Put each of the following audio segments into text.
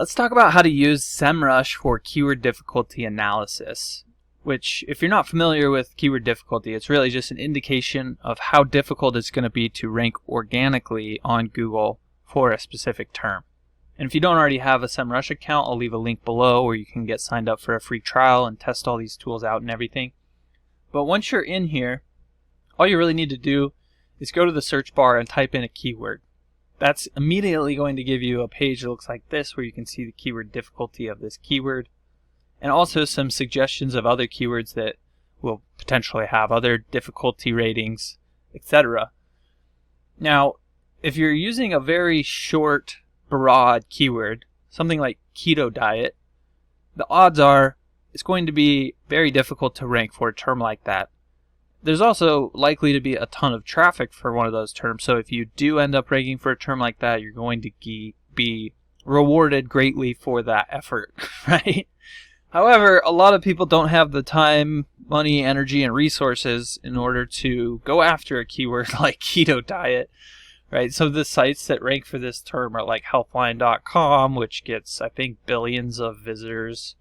Let's talk about how to use Semrush for keyword difficulty analysis, which, if you're not familiar with keyword difficulty, it's really just an indication of how difficult it's going to be to rank organically on Google for a specific term. And if you don't already have a Semrush account, I'll leave a link below where you can get signed up for a free trial and test all these tools out and everything. But once you're in here, all you really need to do is go to the search bar and type in a keyword. That's immediately going to give you a page that looks like this, where you can see the keyword difficulty of this keyword, and also some suggestions of other keywords that will potentially have other difficulty ratings, etc. Now, if you're using a very short, broad keyword, something like keto diet, the odds are it's going to be very difficult to rank for a term like that. There's also likely to be a ton of traffic for one of those terms, so if you do end up ranking for a term like that, you're going to be rewarded greatly for that effort, right? However, a lot of people don't have the time, money, energy, and resources in order to go after a keyword like keto diet, right? So the sites that rank for this term are like healthline.com, which gets, I think, billions of visitors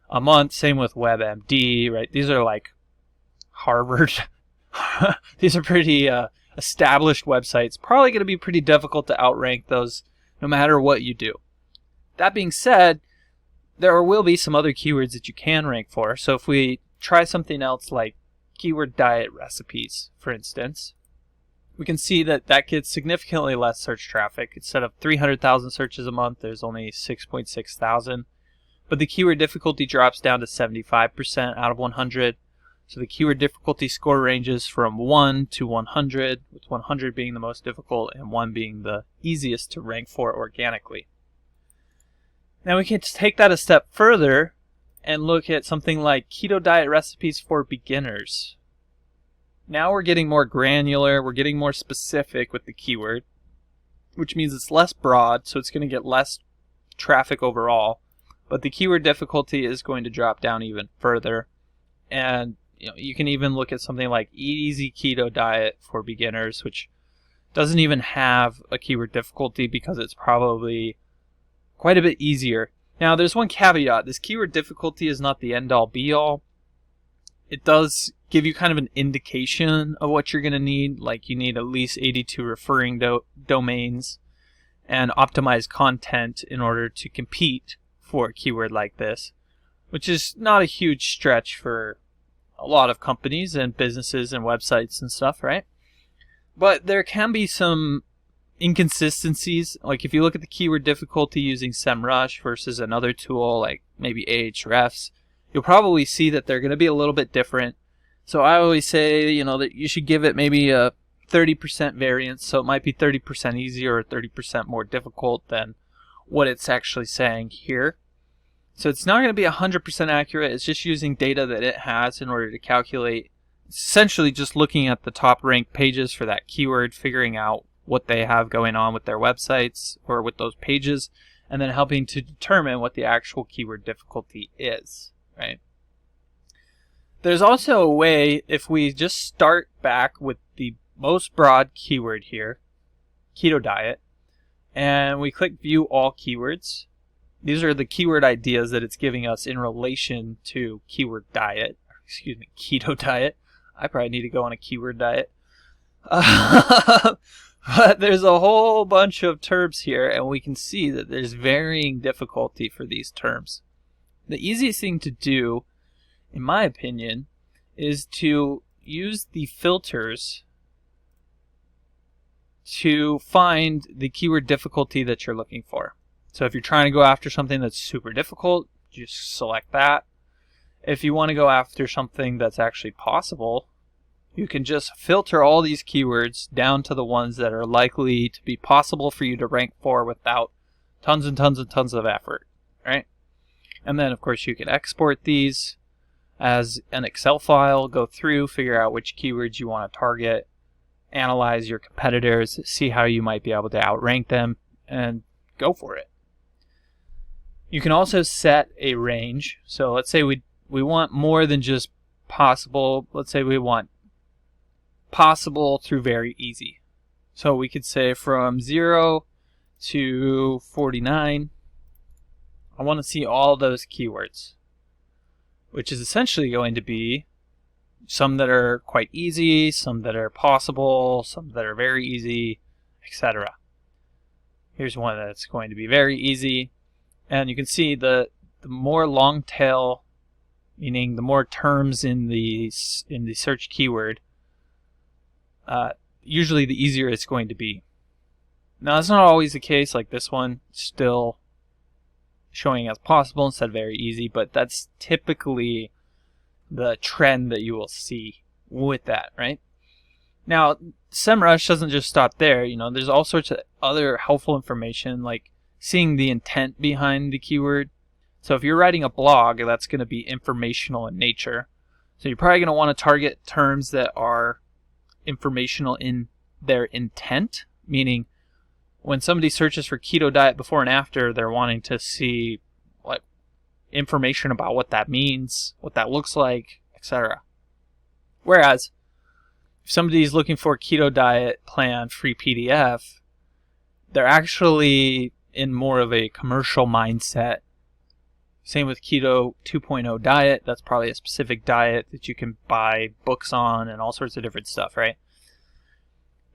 a month. Same with WebMD, right? These are like Harvard. These are pretty established websites. Probably going to be pretty difficult to outrank those no matter what you do. That being said, there will be some other keywords that you can rank for. So if we try something else like keyword diet recipes, for instance, we can see that that gets significantly less search traffic. Instead of 300,000 searches a month, there's only 6.6 thousand. But the keyword difficulty drops down to 75% out of 100. So the keyword difficulty score ranges from 1 to 100, with 100 being the most difficult and 1 being the easiest to rank for organically. Now we can take that a step further and look at something like keto diet recipes for beginners. Now we're getting more granular, we're getting more specific with the keyword, which means it's less broad, so it's going to get less traffic overall, but the keyword difficulty is going to drop down even further. And you can even look at something like Eat Easy Keto Diet for beginners, which doesn't even have a keyword difficulty because it's probably quite a bit easier. Now, there's one caveat. This keyword difficulty is not the end-all be-all. It does give you kind of an indication of what you're going to need, like you need at least 82 referring domains and optimized content in order to compete for a keyword like this, which is not a huge stretch for a lot of companies and businesses and websites and stuff, right? But there can be some inconsistencies. Like if you look at the keyword difficulty using Semrush versus another tool like maybe Ahrefs, you'll probably see that they're going to be a little bit different. So I always say, that you should give it maybe a 30% variance. So it might be 30% easier or 30% more difficult than what it's actually saying here. So it's not going to be 100% accurate. It's just using data that it has in order to calculate. It's essentially just looking at the top ranked pages for that keyword, figuring out what they have going on with their websites or with those pages, and then helping to determine what the actual keyword difficulty is, right? There's also a way, if we just start back with the most broad keyword here, keto diet, and we click view all keywords. These are the keyword ideas that it's giving us in relation to keto diet. I probably need to go on a keyword diet. But there's a whole bunch of terms here, and we can see that there's varying difficulty for these terms. The easiest thing to do, in my opinion, is to use the filters to find the keyword difficulty that you're looking for. So if you're trying to go after something that's super difficult, just select that. If you want to go after something that's actually possible, you can just filter all these keywords down to the ones that are likely to be possible for you to rank for without tons and tons and tons of effort, right? And then, of course, you can export these as an Excel file, go through, figure out which keywords you want to target, analyze your competitors, see how you might be able to outrank them, and go for it. You can also set a range. So let's say we want more than just possible. Let's say we want possible through very easy. So we could say from 0 to 49. I want to see all those keywords, which is essentially going to be some that are quite easy, some that are possible, some that are very easy, etc. Here's one that's going to be very easy, and you can see the more long tail, meaning the more terms in the search keyword, usually the easier it's going to be. Now that's not always the case, like this one still showing as possible instead of very easy, but that's typically the trend that you will see with that, right? Now, Semrush doesn't just stop there. There's all sorts of other helpful information, like seeing the intent behind the keyword. So if you're writing a blog, that's going to be informational in nature. So you're probably going to want to target terms that are informational in their intent, meaning when somebody searches for keto diet before and after, they're wanting to see information about what that means, what that looks like, etc. Whereas if somebody's looking for keto diet plan free PDF, they're actually in more of a commercial mindset. Same with keto 2.0 diet. That's probably a specific diet that you can buy books on and all sorts of different stuff, right?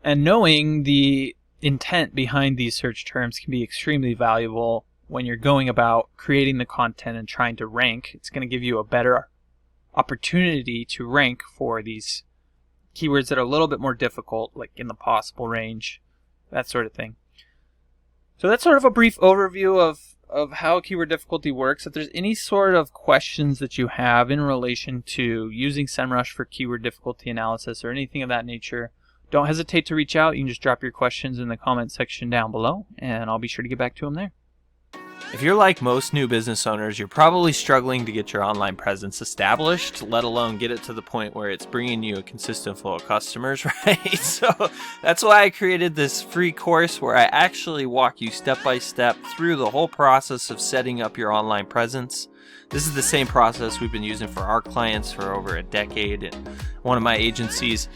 And knowing the intent behind these search terms can be extremely valuable when you're going about creating the content and trying to rank. It's going to give you a better opportunity to rank for these keywords that are a little bit more difficult, like in the possible range, that sort of thing. So that's sort of a brief overview of how keyword difficulty works. If there's any sort of questions that you have in relation to using Semrush for keyword difficulty analysis or anything of that nature, don't hesitate to reach out. You can just drop your questions in the comment section down below, and I'll be sure to get back to them there. If you're like most new business owners, you're probably struggling to get your online presence established, let alone get it to the point where it's bringing you a consistent flow of customers, right? So that's why I created this free course where I actually walk you step by step through the whole process of setting up your online presence. This is the same process we've been using for our clients for over a decade in one of my agencies.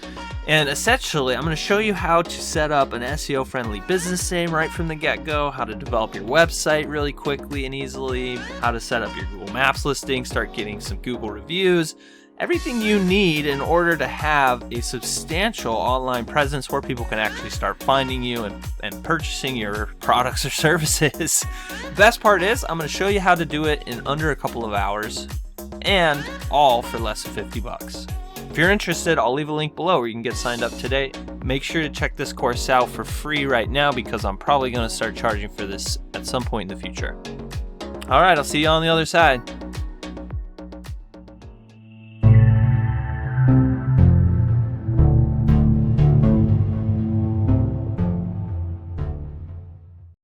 And essentially, I'm going to show you how to set up an SEO-friendly business name right from the get-go, how to develop your website really quickly and easily, how to set up your Google Maps listing, start getting some Google reviews, everything you need in order to have a substantial online presence where people can actually start finding you and purchasing your products or services. The best part is I'm going to show you how to do it in under a couple of hours and all for less than $50. If you're interested, I'll leave a link below where you can get signed up today. Make sure to check this course out for free right now because I'm probably going to start charging for this at some point in the future. All right, I'll see you on the other side.